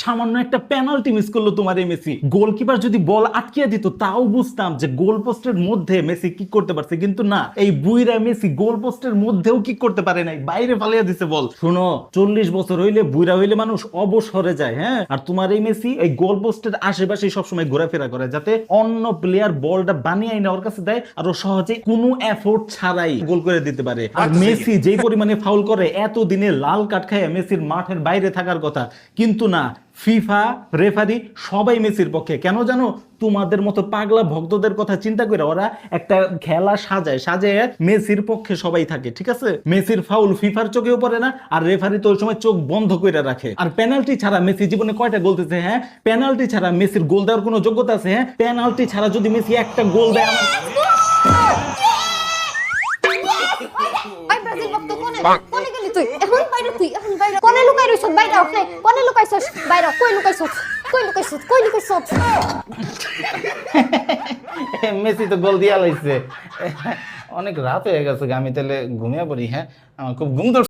সামান্য একটা penalty miss করলো তোমার এই মেসি। গোলকিপার যদি বল আটকিয়ে দিত তাও বুঝতাম যে গোল পোস্টের মধ্যে মেসি কিক করতে পারছে, কিন্তু না, এই বুইরা মেসি গোল পোস্টের মধ্যেও কিক করতে পারে নাই, বাইরে ফালিয়ে দিছে বল। শুনো, 40 বছর হইলে, বুইরা হইলে মানুষ অবসরে যায়, হ্যাঁ, আর তোমার এই মেসি এই গোল পোস্টের আশেপাশে সবসময় ঘোরাফেরা করে, যাতে অন্য প্লেয়ার বলটা বানিয়ে আইনা ওর কাছে দেয় আর ও সহজে কোনো এফোর্ট ছাড়াই গোল করে দিতে পারে। আর মেসি যেই পরিমাণে ফাউল করে, এতদিনে লাল কার্ড খায় মেসির মাঠের বাইরে থাকার কথা, কিন্তু না, ফিফা রেফারি সবাই মেসির পক্ষে। কেন জানো? তোমাদের মতো পাগলা ভক্তদের কথা চিন্তা করে ওরা একটা খেলা সাজায় মেসির পক্ষে সবাই থাকে, ঠিক আছে? মেসির ফাউল ফিফার চোখেও পড়ে না, আর রেফারি তো ওই সময় চোখ বন্ধ করে রাখে। আর পেনাল্টি ছাড়া মেসি জীবনে কয়টা গোল দিয়েছে? হ্যাঁ, পেনাল্টি ছাড়া মেসির গোল দেওয়ার কোনো যোগ্যতা আছে? হ্যাঁ, পেনাল্টি ছাড়া যদি মেসি একটা গোল দেয় আই ব্রাজিল ভক্ত কোনে গেলি তুই? এখন বাইরে তুই, এখন বাইরে। কোনে লুকাই রইছস? বাইরে আও, কোনে লুকাইছস? বাইরে কই লুকাইছস? কই লুকাইছস? মেসি তো গোল দিয়া লাইছে। অনেক রাত হয়ে গেছে, আমি তাহলে ঘুমিয়ে পড়ি। হ্যাঁ, আমার খুব ঘুম ধরছে।